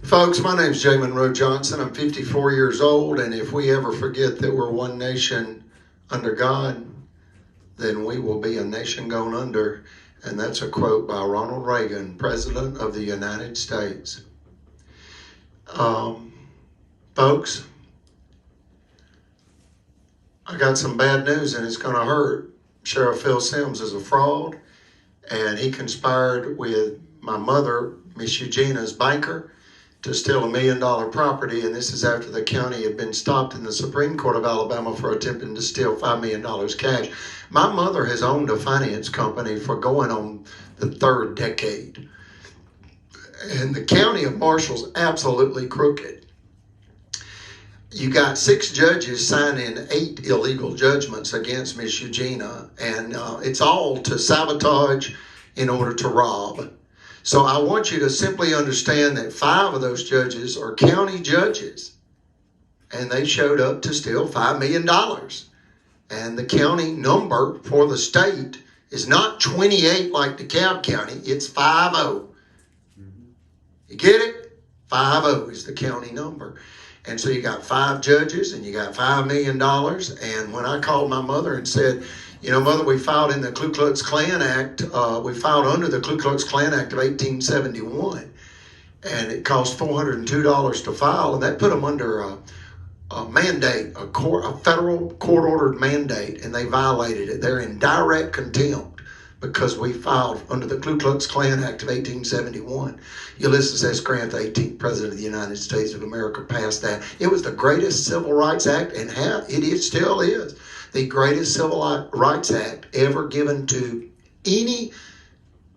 Folks, my name's J. Monroe Johnson. I'm 54 years old, and if we ever forget that we're one nation under God, then we will be a nation gone under. And that's a quote by Ronald Reagan, President of the United States. Folks, I got some bad news, and it's going to hurt. Sheriff Phil Sims is a fraud, and he conspired with my mother, Miss Eugena's banker, to steal $1 million property, and this is after the county had been stopped in the Supreme Court of Alabama for attempting to steal $5 million cash. My mother has owned a finance company for going on the third decade, and the county of Marshall's absolutely crooked. You got 6 judges signing 8 illegal judgments against Miss Eugena, and it's all to sabotage in order to rob. So I want you to simply understand that 5 of those judges are county judges, and they showed up to steal $5 million. And the county number for the state is not 28 like DeKalb County, it's 50. You get it? 50 is the county number. And so you got 5 judges and you got $5 million. And when I called my mother and said, you know, Mother, we filed in the Ku Klux Klan Act. We filed under the Ku Klux Klan Act of 1871, and it cost $402 to file, and that put them under a mandate, a federal court-ordered mandate, and they violated it. They're in direct contempt because we filed under the Ku Klux Klan Act of 1871. Ulysses S. Grant, the 18th President of the United States of America, passed that. It was the greatest civil rights act, and it still is the greatest civil rights act ever given to any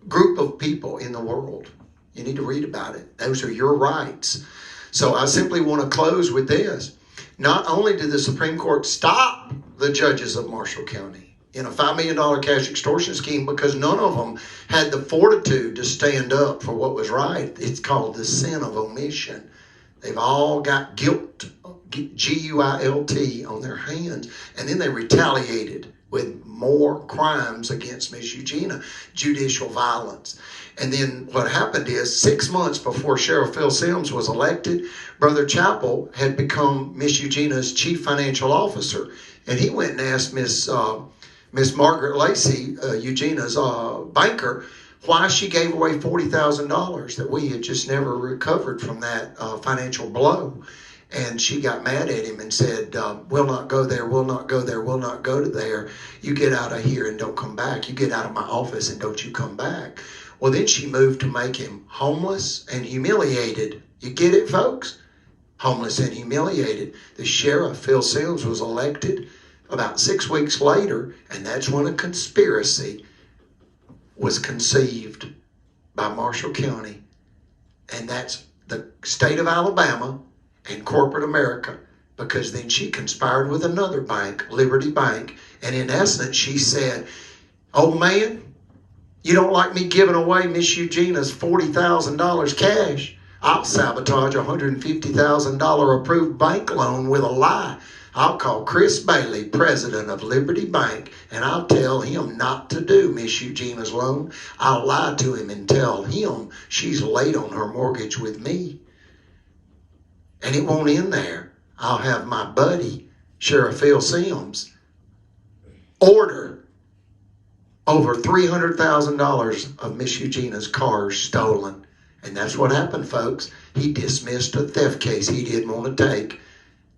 group of people in the world. You need to read about it. Those are your rights. So I simply want to close with this. Not only did the Supreme Court stop the judges of Marshall County in a $5 million cash extortion scheme because none of them had the fortitude to stand up for what was right. It's called the sin of omission. They've all got guilt, G-U-I-L-T, on their hands. And then they retaliated with more crimes against Miss Eugena, judicial violence. And then what happened is 6 months before Sheriff Phil Sims was elected, Brother Chappell had become Miss Eugena's chief financial officer. And he went and asked Miss Margaret Lacey, Eugena's banker, why she gave away $40,000 that we had just never recovered from that financial blow. And she got mad at him and said, we'll not go there, we'll not go there, we'll not go to there. You get out of here and don't come back. You get out of my office and don't you come back. Well, then she moved to make him homeless and humiliated. You get it, folks? Homeless and humiliated. The sheriff, Phil Sims, was elected about 6 weeks later, and that's when a conspiracy was conceived by Marshall County. And that's the state of Alabama and corporate America, because then she conspired with another bank, Liberty Bank, and in essence she said, old man, you don't like me giving away Miss Eugena's $40,000 cash, I'll sabotage a $150,000 approved bank loan with a lie. I'll call Chris Bailey, president of Liberty Bank, and I'll tell him not to do Miss Eugena's loan. I'll lie to him and tell him she's late on her mortgage with me. And it won't end there. I'll have my buddy, Sheriff Phil Sims, order over $300,000 of Miss Eugena's cars stolen. And that's what happened, folks. He dismissed a theft case he didn't want to take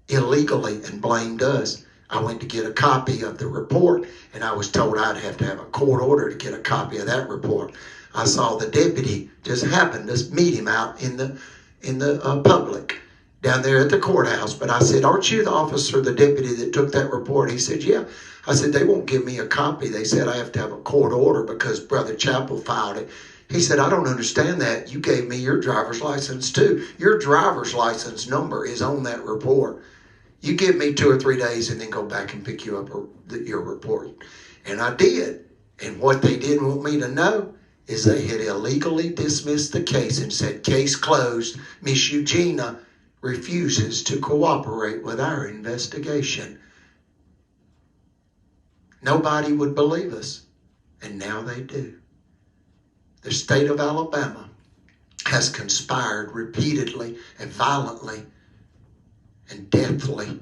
illegally and blamed us. I went to get a copy of the report, and I was told I'd have to have a court order to get a copy of that report. I saw the deputy, just happened to meet him out in the public down there at the courthouse. But I said, aren't you the officer, the deputy that took that report? He said, yeah. I said, they won't give me a copy. They said I have to have a court order because Brother Chappell filed it. He said, I don't understand that. You gave me your driver's license too. Your driver's license number is on that report. You give me 2 or 3 days and then go back and pick you up your report. And I did. And what they didn't want me to know is they had illegally dismissed the case and said, case closed. Miss Eugena refuses to cooperate with our investigation. Nobody would believe us, and now they do. The state of Alabama has conspired repeatedly and violently and deathly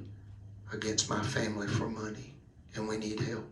against my family for money, and we need help.